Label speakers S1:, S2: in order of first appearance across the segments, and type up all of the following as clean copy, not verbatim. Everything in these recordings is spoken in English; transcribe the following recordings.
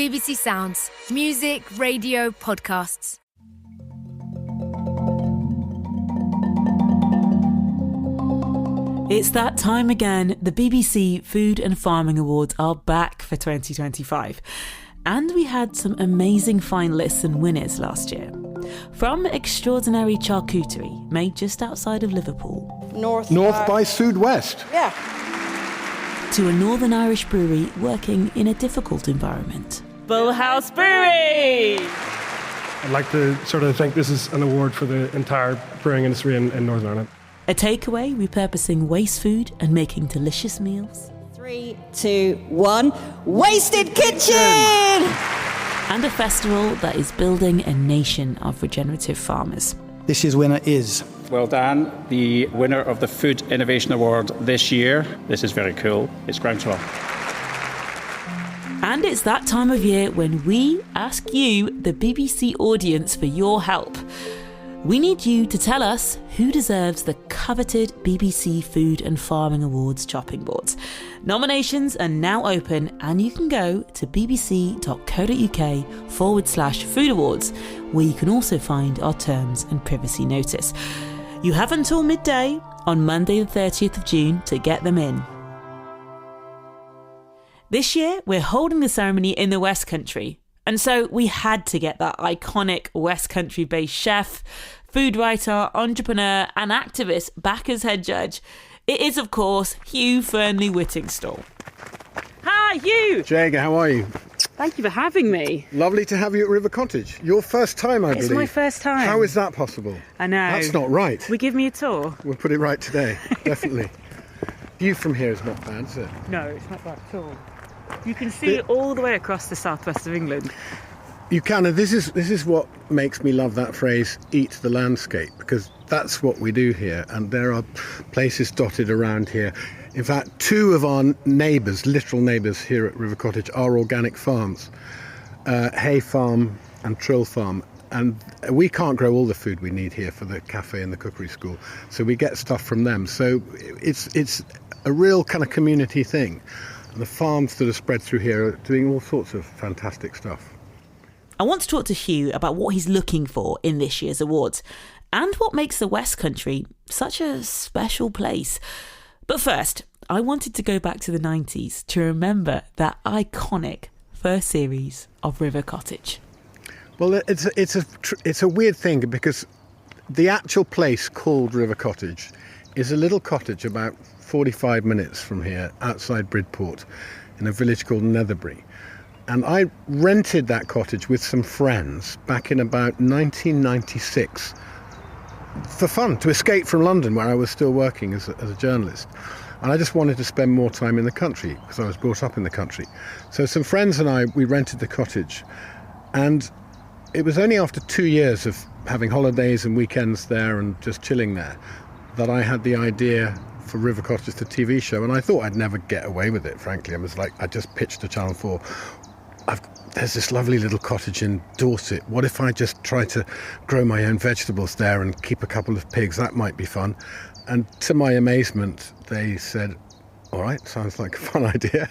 S1: BBC Sounds. Music, radio, podcasts.
S2: It's that time again. The BBC Food and Farming Awards are back for 2025. And we had some amazing finalists and winners last year. From extraordinary charcuterie made just outside of Liverpool.
S3: North
S4: by Sud-West.
S3: Yeah.
S2: To a Northern Irish brewery working in a difficult environment.
S5: Bullhouse Brewery!
S6: I'd like to sort of think this is an award for the entire brewing industry in Northern Ireland.
S2: A takeaway repurposing waste food and making delicious meals.
S3: 3, 2, 1. Wasted Kitchen!
S2: And a festival that is building a nation of regenerative farmers.
S4: This year's winner is...
S7: Well done, the winner of the Food Innovation Award this year. This is very cool. It's groundswell.
S2: And it's that time of year when we ask you, the BBC audience, for your help. We need you to tell us who deserves the coveted BBC Food and Farming Awards chopping boards. Nominations are now open and you can go to bbc.co.uk/food awards, where you can also find our terms and privacy notice. You have until midday on Monday the 30th of June to get them in. This year we're holding the ceremony in the West Country. And so we had to get that iconic West Country-based chef, food writer, entrepreneur and activist back as head judge. It is, of course, Hugh Fearnley-Whittingstall.
S5: Hi, Hugh!
S4: Jaega, how are you?
S5: Thank you for having me.
S4: Lovely to have you at River Cottage. Your first time, I believe.
S5: It's my first time.
S4: How is that possible?
S5: I know.
S4: That's not right.
S5: Will you give me a tour?
S4: We'll put it right today, definitely. View from here is not bad, is it?
S5: No, it's not bad at all. You can see it all the way across the southwest of England.
S4: You can, and this is what makes me love that phrase, eat the landscape, because that's what we do here, and there are places dotted around here. In fact, 2 of our neighbours, literal neighbours here at River Cottage, are organic farms, Hay Farm and Trill Farm, and we can't grow all the food we need here for the cafe and the cookery school, so we get stuff from them. So it's a real kind of community thing. And the farms that are spread through here are doing all sorts of fantastic stuff.
S2: I want to talk to Hugh about what he's looking for in this year's awards and what makes the West Country such a special place. But first, I wanted to go back to the 90s to remember that iconic first series of River Cottage.
S4: Well, it's a weird thing because the actual place called River Cottage is a little cottage about 45 minutes from here, outside Bridport, in a village called Netherbury. And I rented that cottage with some friends back in about 1996 for fun, to escape from London, where I was still working as a journalist. And I just wanted to spend more time in the country, because I was brought up in the country. So some friends and I, we rented the cottage. And it was only after 2 years of having holidays and weekends there and just chilling there that I had the idea for River Cottage, the TV show, and I thought I'd never get away with it, frankly. I just pitched to Channel 4, there's this lovely little cottage in Dorset. What if I just try to grow my own vegetables there and keep a couple of pigs? That might be fun. And to my amazement, they said, all right, sounds like a fun idea.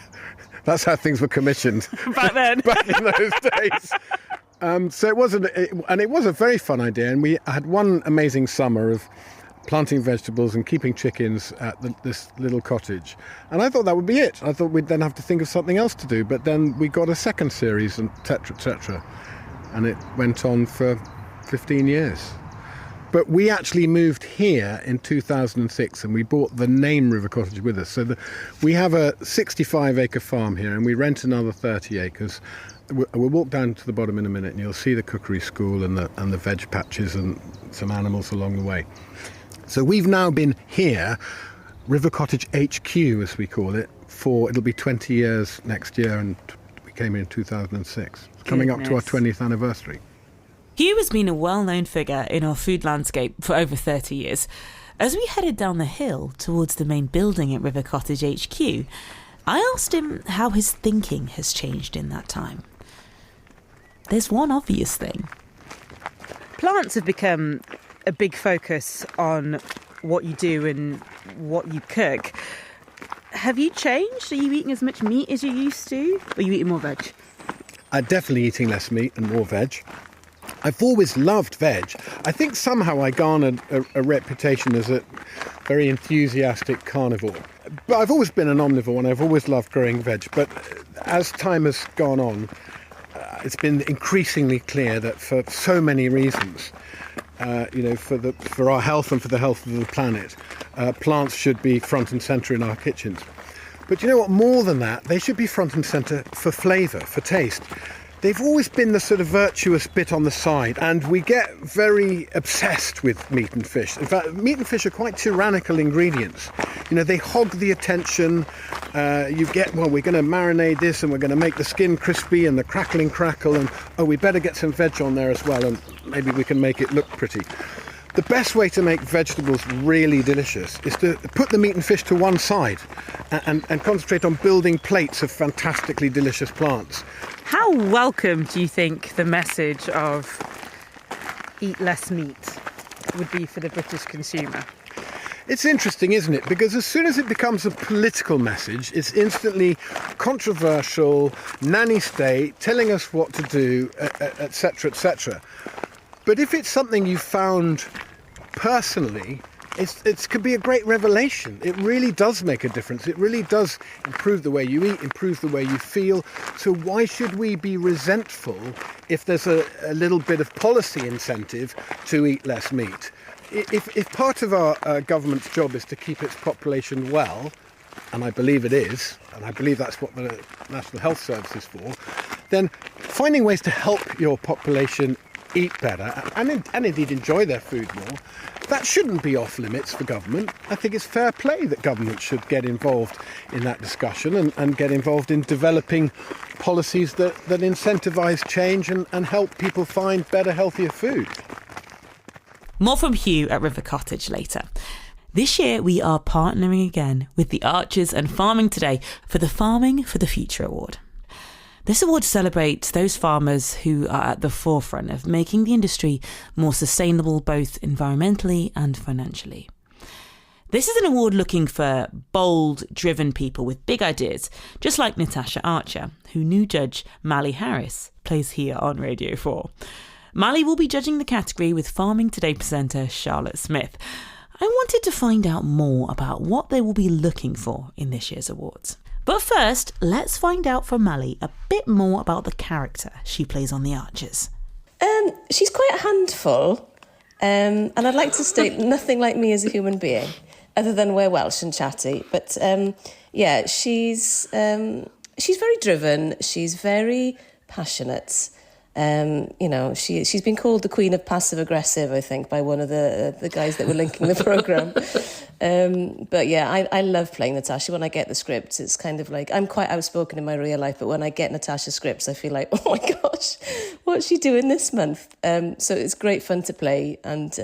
S4: That's how things were commissioned.
S5: Back then.
S4: Back in those days. So it was a very fun idea, and we had one amazing summer of planting vegetables and keeping chickens at this little cottage. And I thought that would be it. I thought we'd then have to think of something else to do. But then we got a second series and et cetera. And it went on for 15 years. But we actually moved here in 2006 and we brought the name River Cottage with us. So we have a 65-acre farm here and we rent another 30 acres. We'll walk down to the bottom in a minute and you'll see the cookery school and the veg patches and some animals along the way. So we've now been here, River Cottage HQ as we call it, it'll be 20 years next year, and we came in 2006. It's coming up to our 20th anniversary.
S2: Hugh has been a well-known figure in our food landscape for over 30 years. As we headed down the hill towards the main building at River Cottage HQ, I asked him how his thinking has changed in that time. There's one obvious thing.
S5: Plants have become a big focus on what you do and what you cook. Have you changed? Are you eating as much meat as you used to? Or are you eating more veg?
S4: Definitely eating less meat and more veg. I've always loved veg. I think somehow I garnered a reputation as a very enthusiastic carnivore. But I've always been an omnivore and I've always loved growing veg. But as time has gone on, it's been increasingly clear that for so many reasons, for our health and for the health of the planet, plants should be front and centre in our kitchens. But you know what, more than that, they should be front and centre for flavour, for taste. They've always been the sort of virtuous bit on the side, and we get very obsessed with meat and fish. In fact, meat and fish are quite tyrannical ingredients. You know, they hog the attention. We're going to marinate this and we're going to make the skin crispy and the crackling crackle, and we better get some veg on there as well, and maybe we can make it look pretty. The best way to make vegetables really delicious is to put the meat and fish to one side and concentrate on building plates of fantastically delicious plants.
S5: How welcome do you think the message of eat less meat would be for the British consumer?
S4: It's interesting, isn't it? Because as soon as it becomes a political message, it's instantly controversial, nanny state, telling us what to do, etc., etc. But if it's something you found personally, it could be a great revelation. It really does make a difference. It really does improve the way you eat, improve the way you feel. So why should we be resentful if there's a little bit of policy incentive to eat less meat? If part of our government's job is to keep its population well, and I believe it is, and I believe that's what the National Health Service is for, then finding ways to help your population eat better and indeed enjoy their food more, that shouldn't be off limits for government. I think it's fair play that government should get involved in that discussion and get involved in developing policies that incentivise change and help people find better, healthier food.
S2: More from Hugh at River Cottage later. This year we are partnering again with the Archers and Farming Today for the Farming for the Future Award. This award celebrates those farmers who are at the forefront of making the industry more sustainable both environmentally and financially. This is an award looking for bold, driven people with big ideas, just like Natasha Archer, who new judge Mally Harris plays here on Radio 4. Mally will be judging the category with Farming Today presenter Charlotte Smith. I wanted to find out more about what they will be looking for in this year's awards. But first, let's find out from Mally a bit more about the character she plays on The Archers.
S8: She's quite a handful, and I'd like to state nothing like me as a human being, other than we're Welsh and chatty. But she's very driven. She's very passionate. She's been called the Queen of Passive Aggressive, I think, by one of the guys that were linking the programme. But yeah, I love playing Natasha. When I get the scripts, it's kind of like, I'm quite outspoken in my real life, but when I get Natasha's scripts, I feel like, oh my gosh, what's she doing this month? So it's great fun to play, and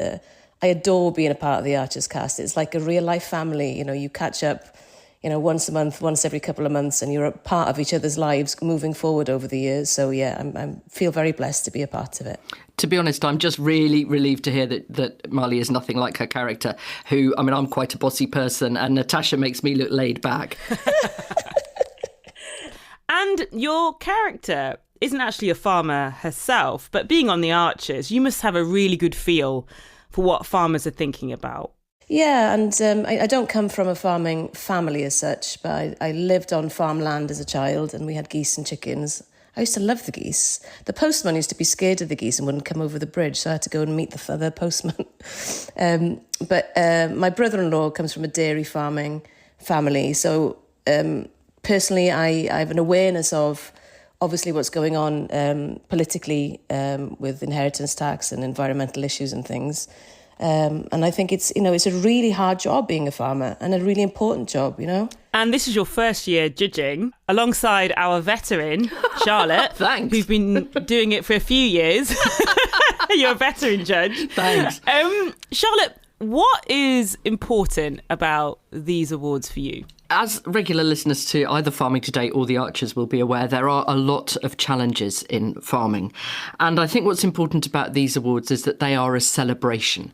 S8: I adore being a part of the Archers cast. It's like a real life family. You know, you catch up, once a month, once every couple of months, and you're a part of each other's lives moving forward over the years. So yeah, I feel very blessed to be a part of it.
S9: To be honest, I'm just really relieved to hear that Mally is nothing like her character, who, I'm quite a bossy person, and Natasha makes me look laid back.
S5: And your character isn't actually a farmer herself, but being on The Archers, you must have a really good feel for what farmers are thinking about.
S8: Yeah, and I don't come from a farming family as such, but I lived on farmland as a child, and we had geese and chickens. I used to love the geese. The postman used to be scared of the geese and wouldn't come over the bridge, so I had to go and meet the postman. But my brother-in-law comes from a dairy farming family, so personally I have an awareness of obviously what's going on politically with inheritance tax and environmental issues and things. And I think it's a really hard job being a farmer, and a really important job, And
S5: this is your first year judging alongside our veteran, Charlotte.
S9: Thanks.
S5: Who's been doing it for a few years. You're a veteran judge.
S9: Thanks.
S5: Charlotte, what is important about these awards for you?
S9: As regular listeners to either Farming Today or The Archers will be aware, there are a lot of challenges in farming. And I think what's important about these awards is that they are a celebration.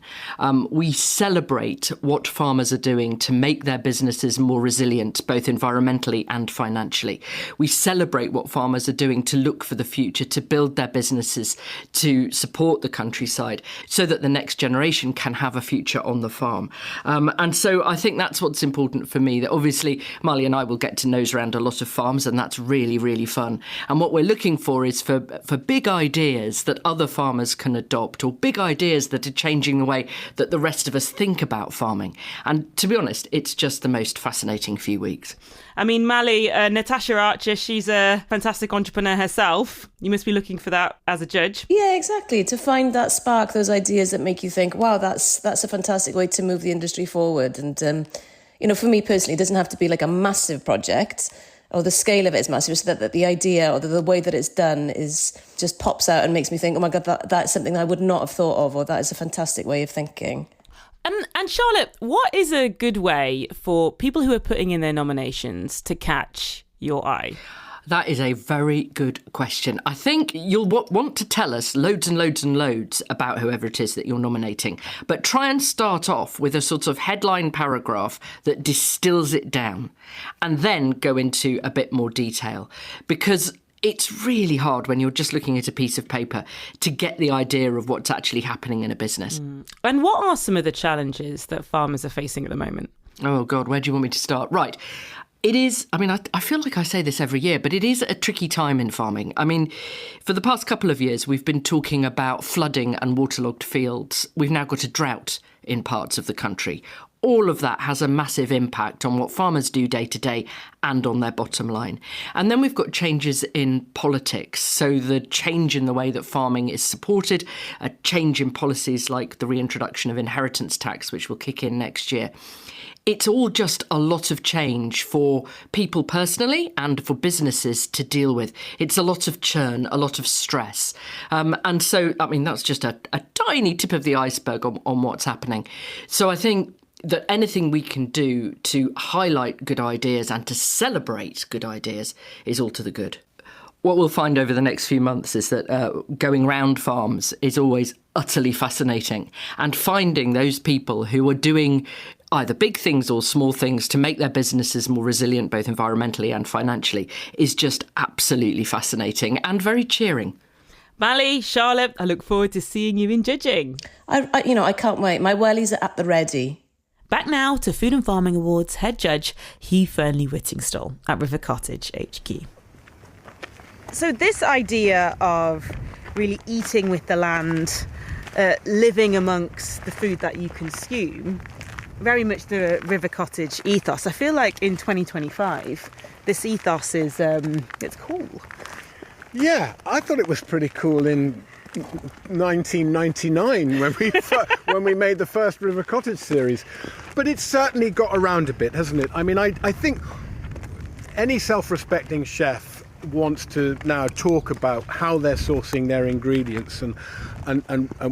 S9: We celebrate what farmers are doing to make their businesses more resilient, both environmentally and financially. We celebrate what farmers are doing to look for the future, to build their businesses, to support the countryside, so that the next generation can have a future on the farm. And so I think that's what's important for me, that obviously Marley and I will get to nose around a lot of farms, and that's really, really fun. And what we're looking for is for big ideas that other farmers can adopt, or big ideas that are changing the way that the rest of us think about farming. And to be honest, it's just the most fascinating few weeks.
S5: I mean, Mally, Natasha Archer, she's a fantastic entrepreneur herself. You must be looking for that as a judge.
S8: Yeah, exactly. To find that spark, those ideas that make you think, wow, that's a fantastic way to move the industry forward. And, for me personally, it doesn't have to be like a massive project, or the scale of it is massive, so that the idea or the way that it's done is just pops out and makes me think, oh my God, that's something I would not have thought of, or that is a fantastic way of thinking.
S5: And Charlotte, what is a good way for people who are putting in their nominations to catch your eye?
S9: That is a very good question. I think you'll want to tell us loads and loads and loads about whoever it is that you're nominating, but try and start off with a sort of headline paragraph that distills it down, and then go into a bit more detail, because it's really hard when you're just looking at a piece of paper to get the idea of what's actually happening in a business.
S5: And what are some of the challenges that farmers are facing at the moment?
S9: Oh, God, where do you want me to start? Right. It is, I feel like I say this every year, but it is a tricky time in farming. I mean, for the past couple of years, we've been talking about flooding and waterlogged fields. We've now got a drought in parts of the country. All of that has a massive impact on what farmers do day to day and on their bottom line. And then we've got changes in politics. So the change in the way that farming is supported, a change in policies like the reintroduction of inheritance tax, which will kick in next year. It's all just a lot of change for people personally and for businesses to deal with. It's a lot of churn, a lot of stress. And so, that's just a tiny tip of the iceberg on what's happening. So I think that anything we can do to highlight good ideas and to celebrate good ideas is all to the good. What we'll find over the next few months is that going round farms is always utterly fascinating, and finding those people who are doing either big things or small things to make their businesses more resilient, both environmentally and financially, is just absolutely fascinating and very cheering.
S5: Mally, Charlotte, I look forward to seeing you in judging.
S8: I can't wait. My wellies are at the ready.
S2: Back now to Food and Farming Awards head judge Hugh Fearnley-Whittingstall at River Cottage HQ.
S5: So this idea of really eating with the land, living amongst the food that you consume, very much the River Cottage ethos. I feel like in 2025, this ethos is, it's cool.
S4: Yeah, I thought it was pretty cool in 1999 when we made the first River Cottage series. But it's certainly got around a bit, hasn't it? I mean, I think any self-respecting chef wants to now talk about how they're sourcing their ingredients and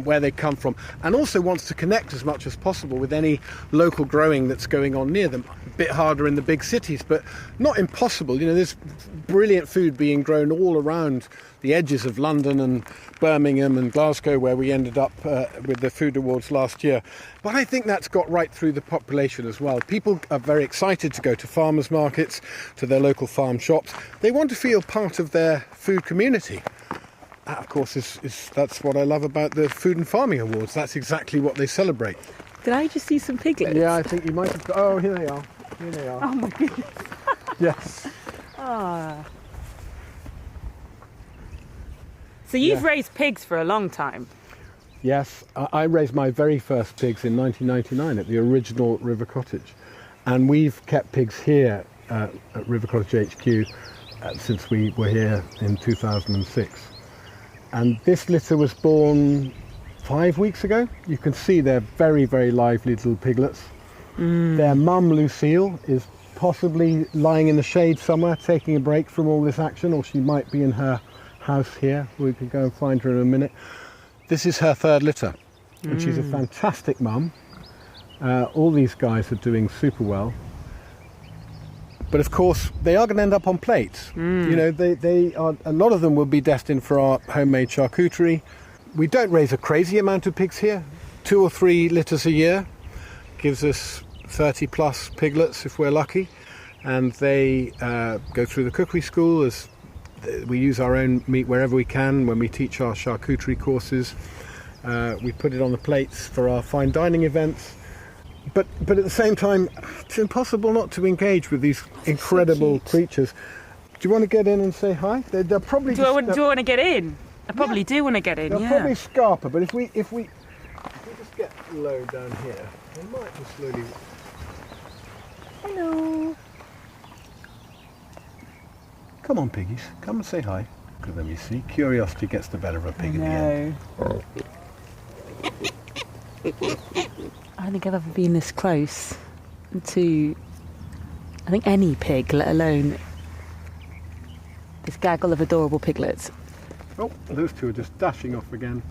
S4: where they come from, and also wants to connect as much as possible with any local growing that's going on near them. A bit harder in the big cities, but not impossible. There's brilliant food being grown all around the edges of London and Birmingham and Glasgow, where we ended up with the Food Awards last year. But I think that's got right through the population as well. People are very excited to go to farmers markets, to their local farm shops. They want to feel part of their food community. That, of course, that's what I love about the Food and Farming Awards. That's exactly what they celebrate.
S5: Did I just see some piglets?
S4: Yeah, I think you might have... Oh, here they are. Here they are.
S5: Oh, my goodness.
S4: Yes.
S5: Ah. So you've raised pigs for a long time.
S4: Yes, I raised my very first pigs in 1999 at the original River Cottage. And we've kept pigs here at River Cottage HQ since we were here in 2006. And this litter was born 5 weeks ago. You can see they're very, very lively little piglets. Their mum, Lucille, is possibly lying in the shade somewhere, taking a break from all this action, or she might be in her house here. We can go and find her in a minute. This is her third litter, and she's a fantastic mum. All these guys are doing super well. But of course, they are going to end up on plates. You know, they are. A lot of them will be destined for our homemade charcuterie. We don't raise a crazy amount of pigs here. 2 or 3 litres a year gives us 30 plus piglets if we're lucky, and they go through the cookery school. As we use our own meat wherever we can. When we teach our charcuterie courses, we put it on the plates for our fine dining events. But at the same time, it's impossible not to engage with these incredible creatures. Do you want to get in and say hi? They're probably.
S5: Do I want to get in? I probably do want to get in.
S4: They'll probably scarper, but if we just get low down here, they might just slowly. Hello. Come on, piggies. Come and say hi. Look at them, you see. Curiosity gets the better of a pig in the end.
S5: I don't think I've ever been this close to, I think, any pig, let alone this gaggle of adorable piglets.
S4: Oh, those two are just dashing off again.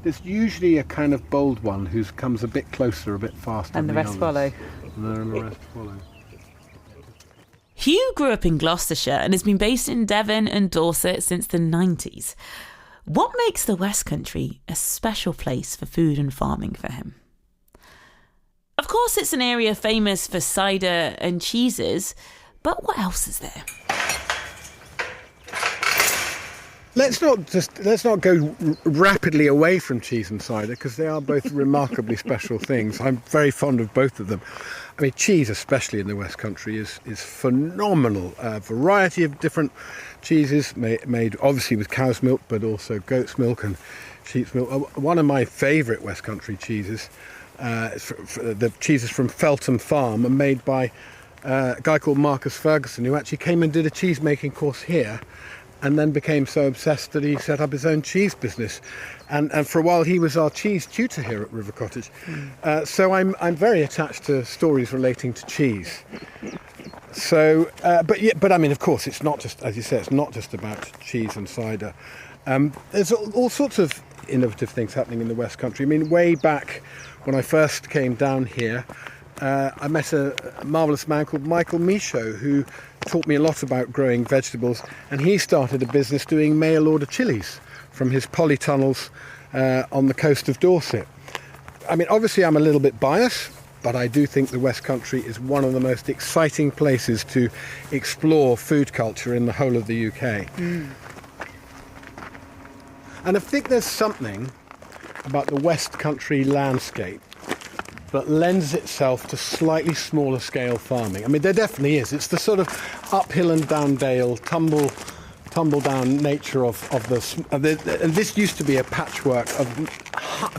S4: There's usually a kind of bold one who comes a bit closer, a bit faster.
S5: And the rest follow.
S4: And the rest follow.
S2: Hugh grew up in Gloucestershire and has been based in Devon and Dorset since the 90s. What makes the West Country a special place for food and farming for him? Of course, it's an area famous for cider and cheeses, but what else is there?
S4: Let's not go rapidly away from cheese and cider, because they are both remarkably special things. I'm very fond of both of them. I mean, cheese, especially in the West Country, is phenomenal. A variety of different cheeses made obviously with cow's milk, but also goat's milk and sheep's milk. One of my favourite West Country cheeses, the cheeses from Feltham Farm, are made by a guy called Marcus Ferguson, who actually came and did a cheese making course here, and then became so obsessed that he set up his own cheese business. And for a while he was our cheese tutor here at River Cottage. So I'm very attached to stories relating to cheese. So, but I mean, of course, it's not just, as you say, it's not just about cheese and cider. There's all sorts of innovative things happening in the West Country. I mean, way back when I first came down here, I met a marvellous man called Michael Michaud, who taught me a lot about growing vegetables, and he started a business doing mail-order chilies from his polytunnels on the coast of Dorset. I mean, obviously I'm a little bit biased, but I do think the West Country is one of the most exciting places to explore food culture in the whole of the UK. And I think there's something about the West Country landscape that lends itself to slightly smaller scale farming. I mean, there definitely is. It's the sort of uphill and down dale, tumble down nature of and this used to be a patchwork of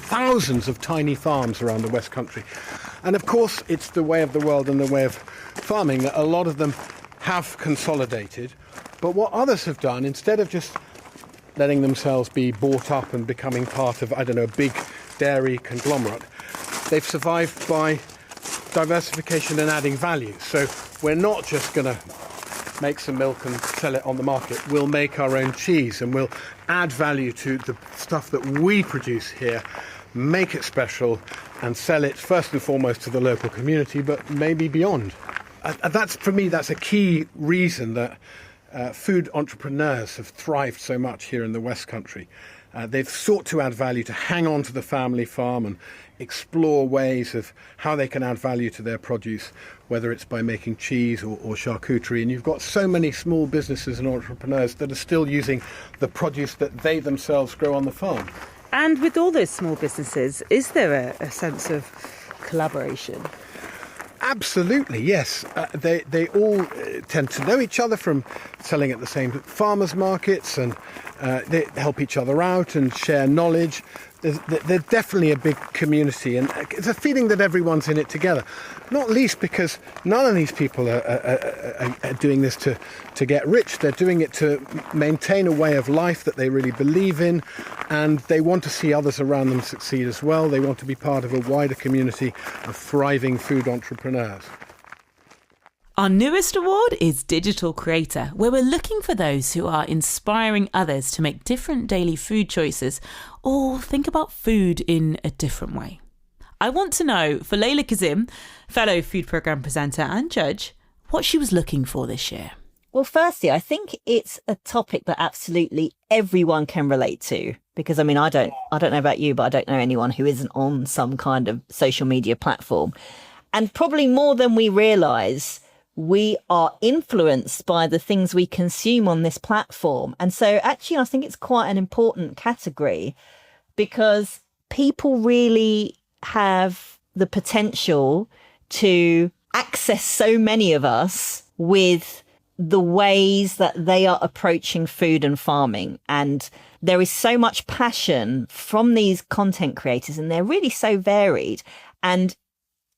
S4: thousands of tiny farms around the West Country. And of course, it's the way of the world and the way of farming that a lot of them have consolidated. But what others have done, instead of just letting themselves be bought up and becoming part of, I don't know, a big dairy conglomerate, they've survived by diversification and adding value. So we're not just going to make some milk and sell it on the market. We'll make our own cheese and we'll add value to the stuff that we produce here, make it special and sell it first and foremost to the local community, but maybe beyond. That's, for me, that's a key reason that food entrepreneurs have thrived so much here in the West Country. They've sought to add value, to hang on to the family farm and explore ways of how they can add value to their produce, whether it's by making cheese or charcuterie. And you've got so many small businesses and entrepreneurs that are still using the produce that they themselves grow on the farm.
S5: And with all those small businesses, is there a sense of collaboration?
S4: Absolutely, yes. They all tend to know each other from selling at the same farmers' markets, and they help each other out and share knowledge. There's definitely a big community, and it's a feeling that everyone's in it together. Not least because none of these people are doing this to get rich. They're doing it to maintain a way of life that they really believe in, and they want to see others around them succeed as well. They want to be part of a wider community of thriving food entrepreneurs.
S2: Our newest award is Digital Creator, where we're looking for those who are inspiring others to make different daily food choices or think about food in a different way. I want to know, for Layla Kazim, fellow food programme presenter and judge, what she was looking for this year.
S3: Well, firstly, I think it's a topic that absolutely everyone can relate to, because I mean, I don't know about you, but I don't know anyone who isn't on some kind of social media platform. And probably more than we realise, we are influenced by the things we consume on this platform. And so actually, I think it's quite an important category, because people really have the potential to access so many of us with the ways that they are approaching food and farming. And there is so much passion from these content creators, and they're really so varied. And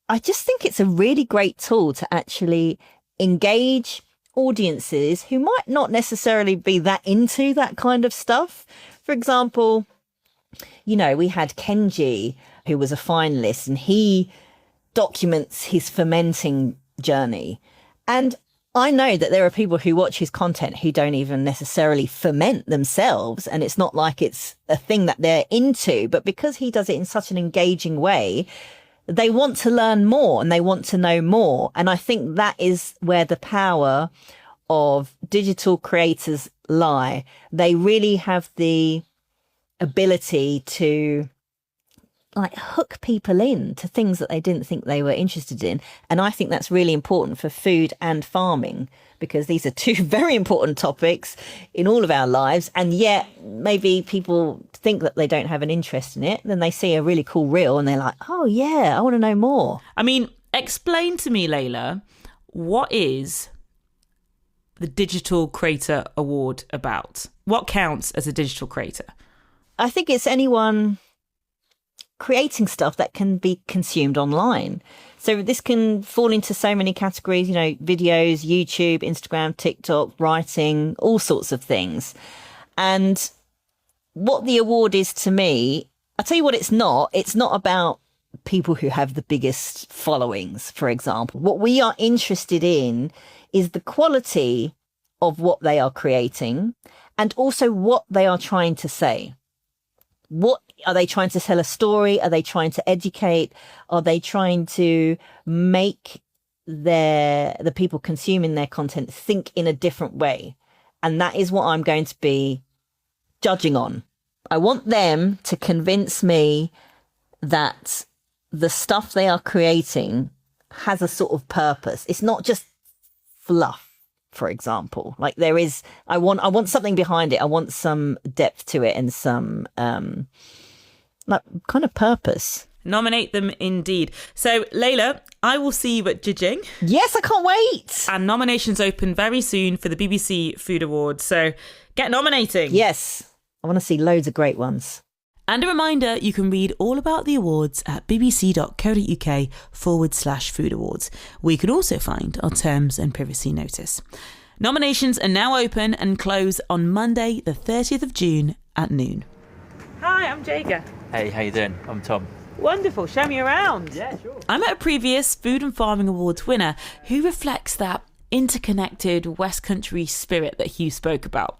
S3: I just think it's a really great tool to actually engage audiences who might not necessarily be that into that kind of stuff. For example, you know, we had Kenji, who was a finalist, and he documents his fermenting journey. And I know that there are people who watch his content who don't even necessarily ferment themselves, and it's not like it's a thing that they're into, but because he does it in such an engaging way, they want to learn more and they want to know more. And I think that is where the power of digital creators lie. They really have the ability to like hook people in to things that they didn't think they were interested in. And I think that's really important for food and farming, because these are two very important topics in all of our lives. And yet maybe people think that they don't have an interest in it. Then they see a really cool reel and they're like, oh yeah, I want to know more.
S2: I mean, explain to me, Layla, what is the Digital Creator Award about? What counts as a digital creator?
S3: I think it's anyone creating stuff that can be consumed online. So this can fall into so many categories, you know, videos, YouTube, Instagram, TikTok, writing, all sorts of things. And what the award is to me, I'll tell you what it's not. It's not about people who have the biggest followings, for example. What we are interested in is the quality of what they are creating and also what they are trying to say. What are they trying to tell a story? Are they trying to educate? Are they trying to make the people consuming their content think in a different way? And that is what I'm going to be judging on. I want them to convince me that the stuff they are creating has a sort of purpose. It's not just fluff, for example. Like there is, I want something behind it. I want some depth to it and some like kind of purpose.
S2: Nominate them indeed. So, Layla, I will see you at judging.
S3: Yes, I can't wait.
S2: And nominations open very soon for the BBC Food Awards. So get nominating.
S3: Yes, I want to see loads of great ones.
S2: And a reminder, you can read all about the awards at bbc.co.uk/food awards, where you can also find our terms and privacy notice. Nominations are now open and close on Monday, the 30th of June at noon.
S5: Hi, I'm Jaega.
S10: Hey, how you doing? I'm Tom.
S5: Wonderful. Show me around.
S10: Yeah, sure.
S2: I met a previous Food and Farming Awards winner who reflects that interconnected West Country spirit that Hugh spoke about.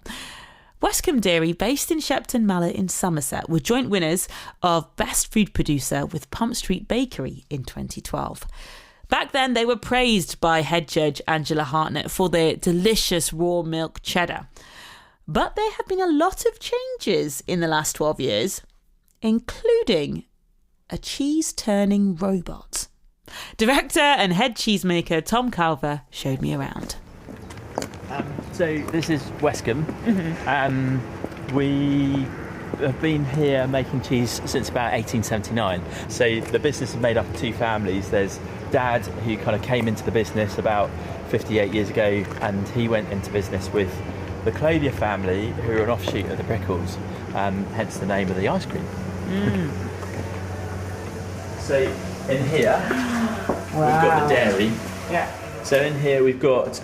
S2: Westcombe Dairy, based in Shepton Mallet in Somerset, were joint winners of Best Food Producer with Pump Street Bakery in 2012. Back then, they were praised by head judge Angela Hartnett for their delicious raw milk cheddar. But there have been a lot of changes in the last 12 years, including a cheese-turning robot. Director and head cheesemaker Tom Calver showed me around.
S10: So this is Westcombe. Mm-hmm. We have been here making cheese since about 1879. So the business is made up of two families. There's Dad, who kind of came into the business about 58 years ago, and he went into business with the Clothier family, who are an offshoot of the Brickells, hence the name of the ice cream. So in here, we've got the dairy.
S5: Yeah.
S10: So in here we've got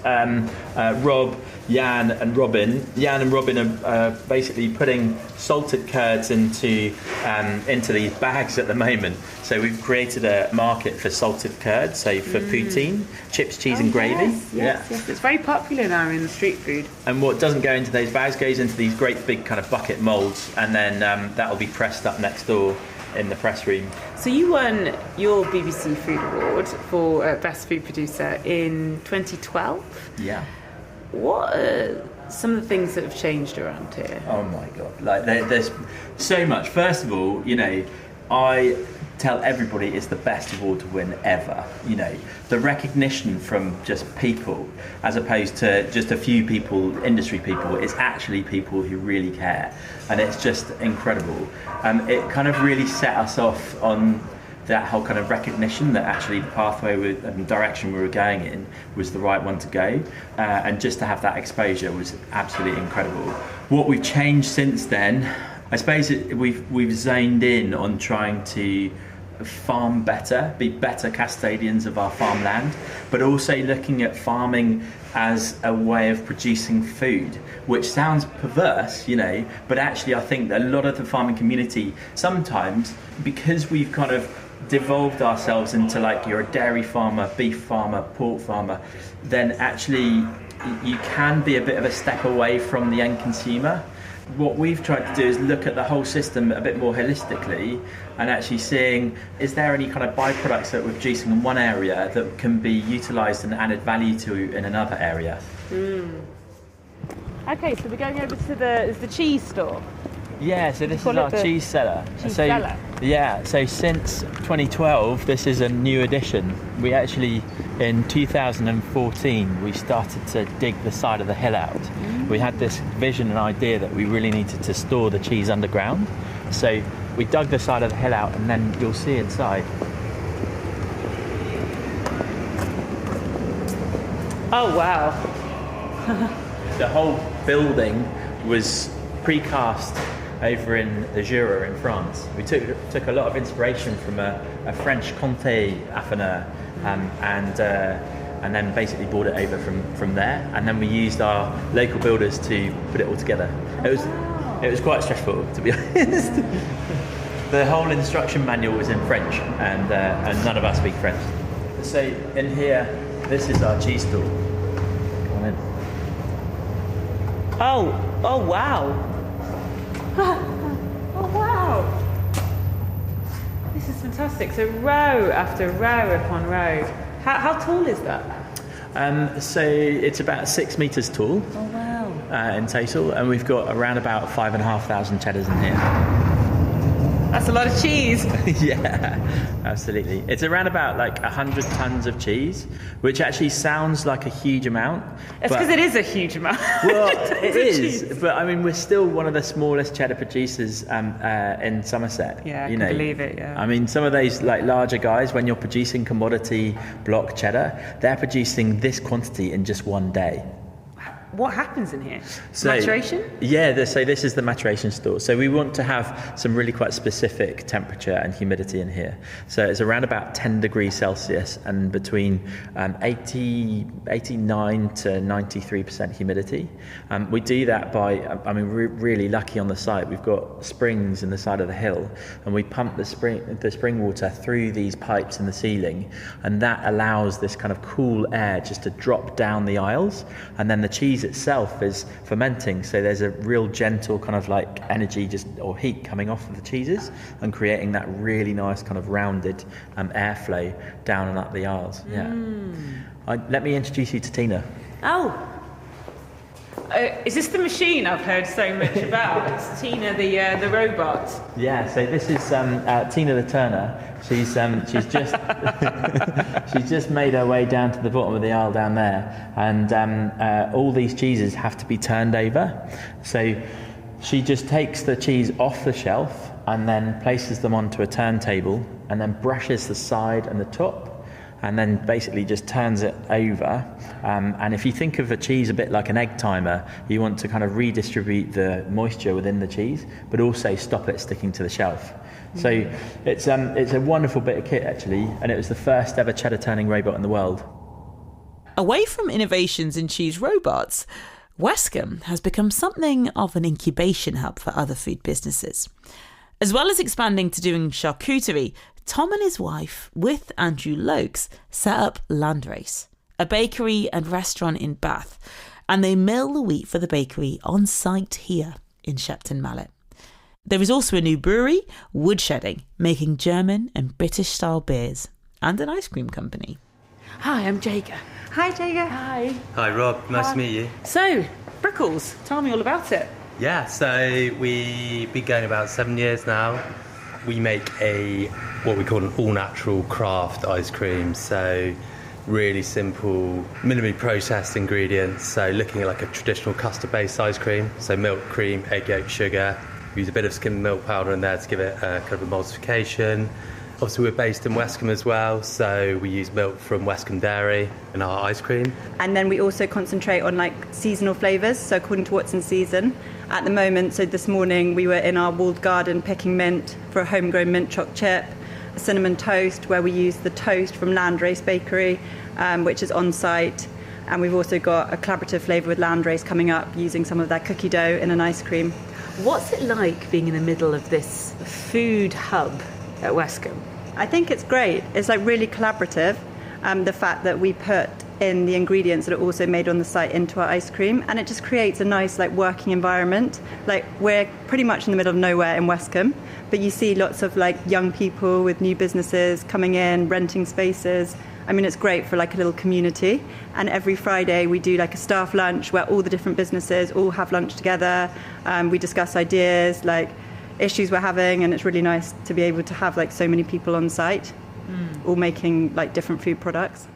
S10: Rob, Jan and Robin. Jan and Robin are basically putting salted curds into these bags at the moment. So we've created a market for salted curds, so for poutine, chips, cheese and gravy.
S5: Yes. It's very popular now in the street food.
S10: And what doesn't go into those bags goes into these great big kind of bucket moulds, and then that will be pressed up next door in the press room.
S5: So you won your BBC Food Award for Best Food Producer in 2012.
S10: Yeah.
S5: What are some of the things that have changed around here?
S10: Oh my God, like there's so much. First of all, I tell everybody it's the best award to win ever. The recognition from just people, as opposed to just a few people, industry people, it's actually people who really care, and it's just incredible. It kind of really set us off on that whole kind of recognition that actually the pathway and direction we were going in was the right one to go, and just to have that exposure was absolutely incredible. What we've changed since then, I suppose we've zoned in on trying to farm better, be better custodians of our farmland, but also looking at farming as a way of producing food, which sounds perverse, but actually I think that a lot of the farming community sometimes, because we've kind of devolved ourselves into like you're a dairy farmer, beef farmer, pork farmer, then actually you can be a bit of a step away from the end consumer. What we've tried to do is look at the whole system a bit more holistically and actually seeing, is there any kind of byproducts that we're producing in one area that can be utilised and added value to in another area.
S5: Okay, so we're going over to the cheese store.
S10: Yeah, so this is our cheese cellar.
S5: Cellar?
S10: Yeah, so since 2012, this is a new addition. We actually, in 2014, we started to dig the side of the hill out. We had this vision and idea that we really needed to store the cheese underground. So we dug the side of the hill out, and then you'll see inside.
S5: Oh, wow.
S10: The whole building was precast over in the Jura in France. We took a lot of inspiration from a French Comté affineur, and then basically brought it over from there. And then we used our local builders to put it all together. It was quite stressful, to be honest. The whole instruction manual was in French, and none of us speak French. So in here, this is our cheese stall. Come on in.
S5: Oh wow. Oh wow. This is fantastic. So row after row upon row. How tall is that?
S10: So it's about 6 meters tall.
S5: Oh wow.
S10: In total, and we've got around about 5,500 cheddars in here.
S5: That's a lot of cheese.
S10: Yeah, absolutely. It's around about like 100 tons of cheese, which actually sounds like a huge amount.
S5: It's because it is a huge amount.
S10: Well, it is, but I mean, we're still one of the smallest cheddar producers in Somerset.
S5: Yeah, I can believe it, yeah.
S10: I mean, some of those like larger guys, when you're producing commodity block cheddar, they're producing this quantity in just one day.
S5: What happens in here? Maturation?
S10: Yeah, so this is the maturation store. So we want to have some really quite specific temperature and humidity in here. So it's around about 10 degrees Celsius and between 89 to 93% humidity. We do that by, we're really lucky on the site. We've got springs in the side of the hill, and we pump the spring water through these pipes in the ceiling, and that allows this kind of cool air just to drop down the aisles, and then the cheese itself is fermenting, so there's a real gentle kind of like energy or heat coming off of the cheeses and creating that really nice kind of rounded airflow down and up the aisles. Let me introduce you to Tina.
S5: Is this the machine I've heard so much about? It's Tina, the robot.
S10: Yeah, so this is Tina the turner. She's just she's just made her way down to the bottom of the aisle down there, and all these cheeses have to be turned over. So she just takes the cheese off the shelf and then places them onto a turntable, and then brushes the side and the top, and then basically just turns it over. And if you think of a cheese a bit like an egg timer, you want to kind of redistribute the moisture within the cheese, but also stop it sticking to the shelf. So it's a wonderful bit of kit, actually, and it was the first ever cheddar turning robot in the world.
S2: Away from innovations in cheese robots, Westcombe has become something of an incubation hub for other food businesses. As well as expanding to doing charcuterie, Tom and his wife, with Andrew Lokes, set up Landrace, a bakery and restaurant in Bath, and they mill the wheat for the bakery on site here in Shepton Mallet. There is also a new brewery, Woodshedding, making German and British-style beers, and an ice cream company.
S5: Hi, I'm Jaega. Hi, Jaega. Hi.
S11: Hi, Rob. Nice to meet you.
S5: So, Brickell's, tell me all about it.
S11: Yeah, so we've been going about 7 years now. We make what we call an all-natural craft ice cream. So really simple, minimally processed ingredients. So looking at like a traditional custard-based ice cream. So milk, cream, egg yolk, sugar. We use a bit of skimmed milk powder in there to give it a kind of emulsification. Obviously, we're based in Westcombe as well, so we use milk from Westcombe Dairy in our ice cream.
S12: And then we also concentrate on like seasonal flavours, so according to what's in season. At the moment, so this morning we were in our walled garden picking mint for a homegrown mint choc chip, a cinnamon toast where we use the toast from Landrace Bakery, which is on site. And we've also got a collaborative flavour with Landrace coming up using some of their cookie dough in an ice cream.
S5: What's it like being in the middle of this food hub at Westcombe?
S12: I think it's great. It's like really collaborative. The fact that we put in the ingredients that are also made on the site into our ice cream, and it just creates a nice like working environment. Like we're pretty much in the middle of nowhere in Westcombe, but you see lots of like young people with new businesses coming in, renting spaces. I mean, it's great for like a little community. And every Friday we do like a staff lunch where all the different businesses all have lunch together. We discuss ideas, like issues we're having, and it's really nice to be able to have like so many people on site, all making like different food products.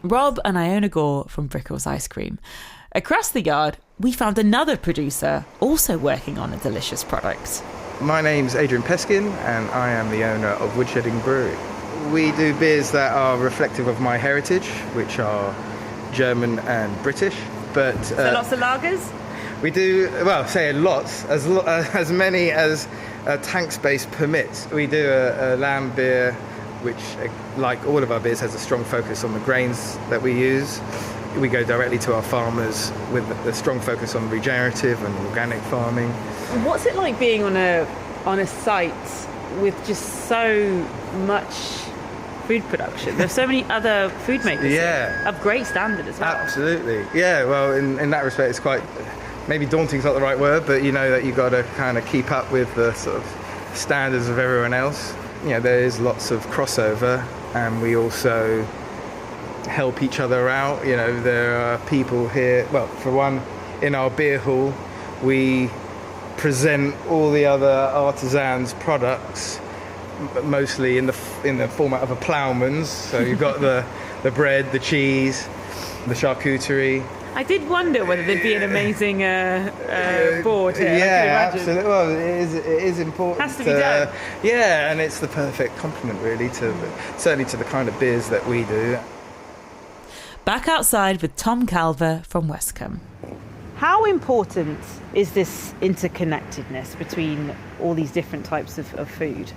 S2: Rob and Iona Gore from Brickell's Ice Cream. Across the yard, we found another producer also working on a delicious product.
S13: My name's Adrian Peskin, and I am the owner of Woodshedding Brewery. We do beers that are reflective of my heritage, which are German and British. But
S5: so lots of lagers?
S13: We do, well, say lots, as many as tank space permits. We do a lamb beer, which, like all of our beers, has a strong focus on the grains that we use. We go directly to our farmers with a strong focus on regenerative and organic farming.
S5: What's it like being on a site with just so much food production? There's so many other food makers here, of great standard as well.
S13: Absolutely. Yeah, well, in that respect, it's quite, maybe daunting's not the right word, but you know that you've got to kind of keep up with the sort of standards of everyone else. You know, there is lots of crossover, and we also help each other out. You know, there are people here, well, for one, in our beer hall, we present all the other artisans' products, mostly in the format of a ploughman's. So you've got the bread, the cheese, the charcuterie.
S5: I did wonder whether there'd be an amazing board here.
S13: Yeah, absolutely. Well, it is important.
S5: Has to be done.
S13: Yeah, and it's the perfect complement, really, certainly to the kind of beers that we do.
S2: Back outside with Tom Calver from Westcombe.
S5: How important is this interconnectedness between all these different types of food?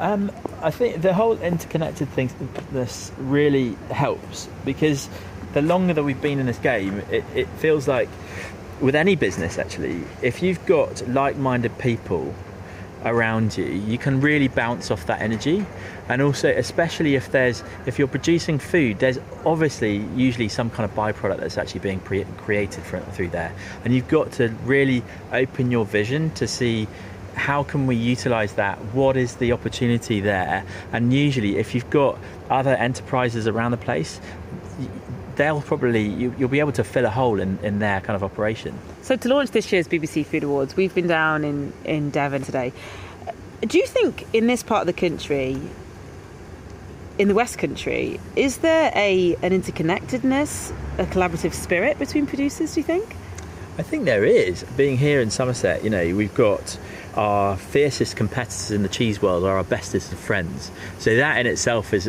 S10: I think the whole interconnected thing, this really helps, because the longer that we've been in this game, it feels like, with any business actually, if you've got like-minded people around you, you can really bounce off that energy. And also, especially if you're producing food, there's obviously usually some kind of byproduct that's actually being created through there, and you've got to really open your vision to see how can we utilize that, what is the opportunity there. And usually if you've got other enterprises around the place, you'll be able to fill a hole in their kind of operation.
S5: So to launch this year's BBC Food Awards, we've been down in Devon today. Do you think in this part of the country, in the West Country, is there an interconnectedness, a collaborative spirit between producers, do you think?
S10: I think there is. Being here in Somerset, you know, we've got our fiercest competitors in the cheese world are our bestest of friends. So that in itself is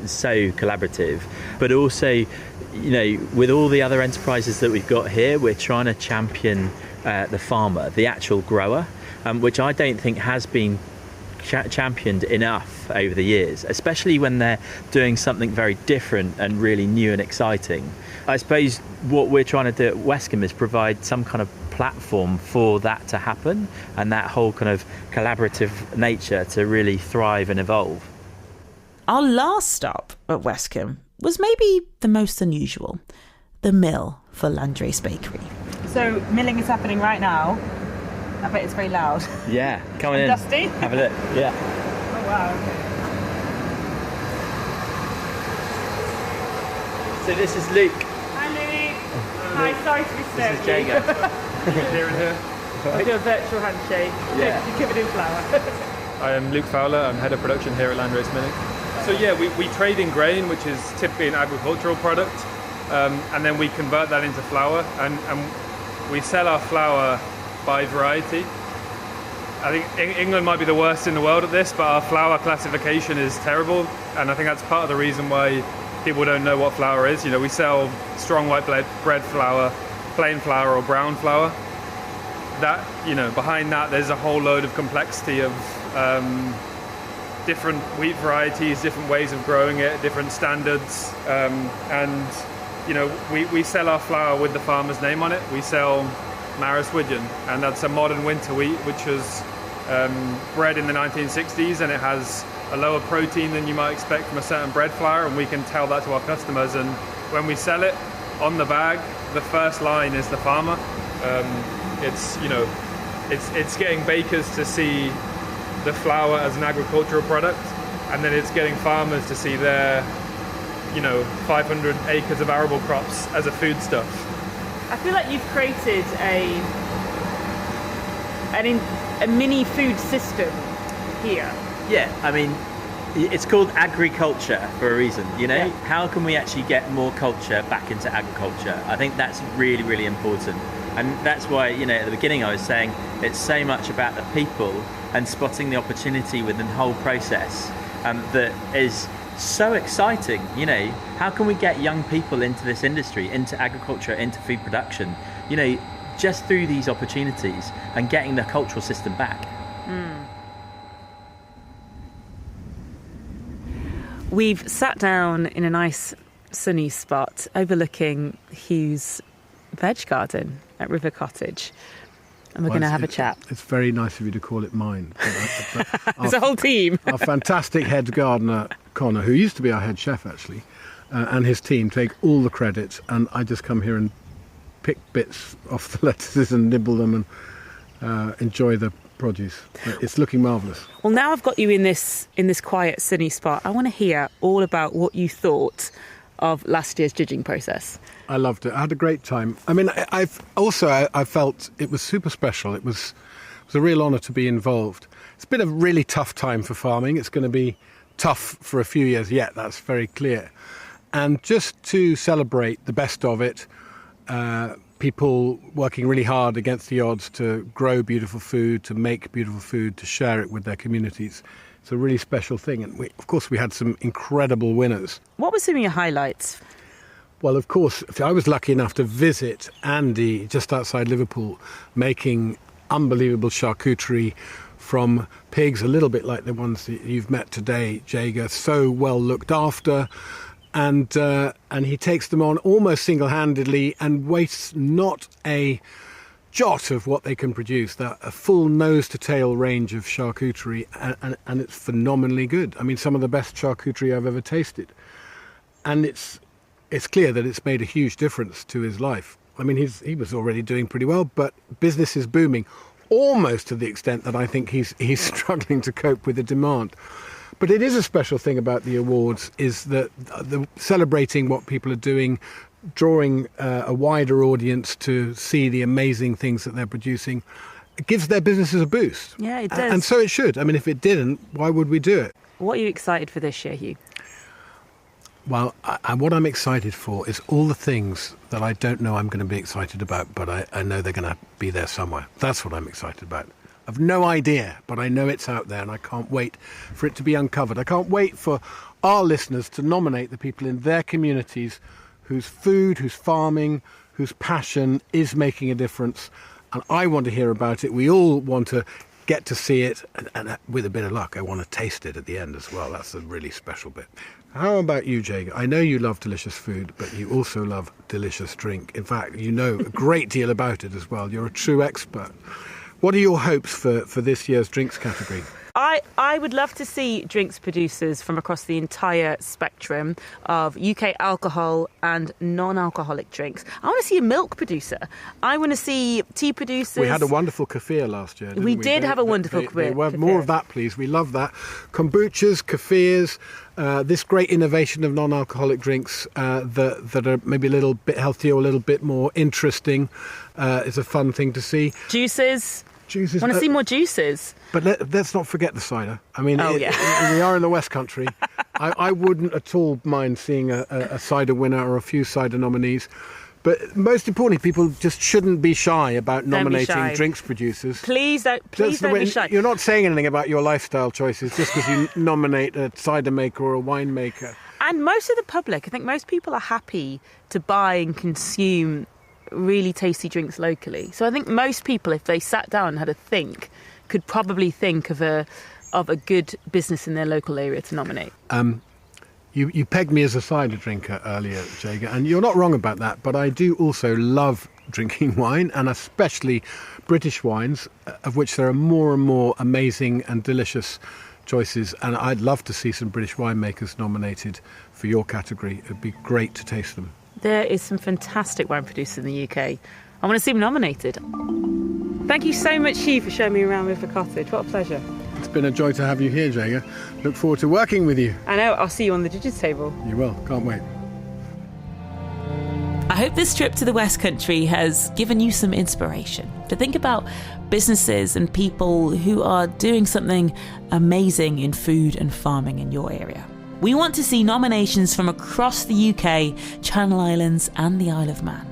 S10: so collaborative. But also, you know, with all the other enterprises that we've got here, we're trying to champion the farmer, the actual grower, which I don't think has been championed enough over the years, especially when they're doing something very different and really new and exciting. I suppose what we're trying to do at Westcombe is provide some kind of platform for that to happen, and that whole kind of collaborative nature to really thrive and evolve.
S2: Our last stop at Westcombe was maybe the most unusual, the mill for Landrace Bakery.
S5: So milling is happening right now. I bet it's very loud.
S10: Yeah, come on in.
S5: Dusty?
S10: Have a look. Yeah.
S5: Oh, wow, okay.
S10: So this is Luke.
S5: Hi, Luke. Hi, sorry to disturb
S10: This is Jaega.
S6: Here and here.
S5: I'll do a virtual handshake.
S10: Yeah.
S5: You give it in flour.
S6: I am Luke Fowler. I'm head of production here at Landrace Bakery. So yeah, we trade in grain, which is typically an agricultural product, and then we convert that into flour, and we sell our flour by variety. I think England might be the worst in the world at this, but our flour classification is terrible, and I think that's part of the reason why people don't know what flour is. You know, we sell strong white bread flour, plain flour, or brown flour. That, you know, behind that there's a whole load of complexity of different wheat varieties, different ways of growing it, different standards, and you know, we sell our flour with the farmer's name on it. We sell Maris Widgeon, and that's a modern winter wheat which was bred in the 1960s, and it has a lower protein than you might expect from a certain bread flour, and we can tell that to our customers. And when we sell it on the bag, the first line is the farmer. It's, you know, it's getting bakers to see the flour as an agricultural product, and then it's getting farmers to see their, you know, 500 acres of arable crops as a foodstuff.
S5: I feel like you've created a mini food system here.
S10: Yeah, I mean, it's called agriculture for a reason, you know? Yeah. How can we actually get more culture back into agriculture? I think that's really, really important. And that's why, you know, at the beginning I was saying it's so much about the people and spotting the opportunity within the whole process that is so exciting. You know, how can we get young people into this industry, into agriculture, into food production, you know, just through these opportunities and getting the cultural system back.
S5: We've sat down in a nice sunny spot overlooking Hugh's veg garden at River Cottage, and we're going to have a chat.
S4: It's very nice of you to call it mine.
S5: There's a whole team.
S4: Our fantastic head gardener, Connor, who used to be our head chef actually, and his team take all the credit, and I just come here and pick bits off the lettuces and nibble them and enjoy the produce. It's looking marvellous.
S5: Well, now I've got you in this quiet sunny spot, I want to hear all about what you thought of last year's judging process.
S4: I loved it. I had a great time. I mean, I felt it was super special. It was a real honour to be involved. It's been a really tough time for farming. It's going to be tough for a few years yet, that's very clear. And just to celebrate the best of it, people working really hard against the odds to grow beautiful food, to make beautiful food, to share it with their communities. It's a really special thing. And of course, we had some incredible winners.
S5: What were some of your highlights?
S4: Well, of course, I was lucky enough to visit Andy just outside Liverpool, making unbelievable charcuterie from pigs, a little bit like the ones that you've met today, Jaega, so well looked after. And he takes them on almost single-handedly and wastes not a jot of what they can produce. They're a full nose-to-tail range of charcuterie, and it's phenomenally good. I mean, some of the best charcuterie I've ever tasted. And it's clear that it's made a huge difference to his life. I mean, he was already doing pretty well, but business is booming, almost to the extent that I think he's struggling to cope with the demand. But it is a special thing about the awards, is that the celebrating what people are doing, drawing a wider audience to see the amazing things that they're producing, it gives their businesses a boost.
S5: Yeah, it does.
S4: And so it should. I mean, if it didn't, why would we do it?
S5: What are you excited for this year, Hugh?
S4: Well, what I'm excited for is all the things that I don't know I'm going to be excited about, but I know they're going to be there somewhere. That's what I'm excited about. I've no idea, but I know it's out there, and I can't wait for it to be uncovered. I can't wait for our listeners to nominate the people in their communities whose food, whose farming, whose passion is making a difference. And I want to hear about it. We all want to get to see it, and with a bit of luck, I want to taste it at the end as well. That's a really special bit. How about you, Jaega? I know you love delicious food, but you also love delicious drink. In fact, you know a great deal about it as well. You're a true expert. What are your hopes for this year's drinks category?
S5: I would love to see drinks producers from across the entire spectrum of UK alcohol and non-alcoholic drinks. I want to see a milk producer. I want to see tea producers.
S4: We had a wonderful kefir last year, didn't we?
S5: We did have a wonderful kefir.
S4: More of that, please. We love that. Kombuchas, kefirs, this great innovation of non-alcoholic drinks that are maybe a little bit healthier or a little bit more interesting is a fun thing to see.
S5: Juices. Want to see more juices.
S4: But let's not forget the cider. I mean, we are in the West Country. I wouldn't at all mind seeing a cider winner or a few cider nominees. But most importantly, people just shouldn't be shy about nominating drinks producers.
S5: Please don't be shy.
S4: You're not saying anything about your lifestyle choices just because you nominate a cider maker or a wine maker.
S5: And most of the public, I think most people are happy to buy and consume really tasty drinks locally. So I think most people, if they sat down and had a think, could probably think of a good business in their local area to nominate.
S4: You pegged me as a cider drinker earlier, Jaega, and you're not wrong about that, but I do also love drinking wine, and especially British wines, of which there are more and more amazing and delicious choices, and I'd love to see some British winemakers nominated for your category. It'd be great to taste them.
S5: There is some fantastic wine producers in the UK. I want to see them nominated. Thank you so much, Hugh, for showing me around River Cottage. What a pleasure.
S4: It's been a joy to have you here, Jaega. Look forward to working with you.
S5: I know. I'll see you on the judges' table.
S4: You will. Can't wait.
S2: I hope this trip to the West Country has given you some inspiration to think about businesses and people who are doing something amazing in food and farming in your area. We want to see nominations from across the UK, Channel Islands and the Isle of Man.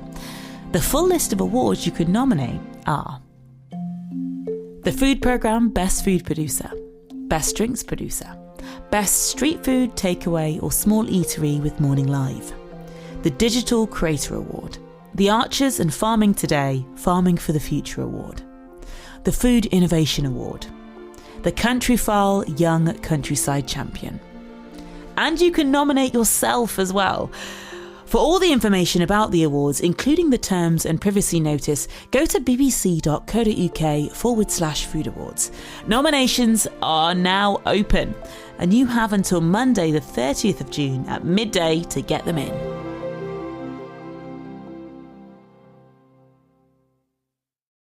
S2: The full list of awards you could nominate are: the Food Programme Best Food Producer, Best Drinks Producer, Best Street Food Takeaway or Small Eatery with Morning Live, the Digital Creator Award, the Archers and Farming Today, Farming for the Future Award, the Food Innovation Award, the Countryfile Young Countryside Champion. And you can nominate yourself as well. For all the information about the awards, including the terms and privacy notice, go to bbc.co.uk/food awards. Nominations are now open, and you have until Monday the 30th of June at midday to get them in.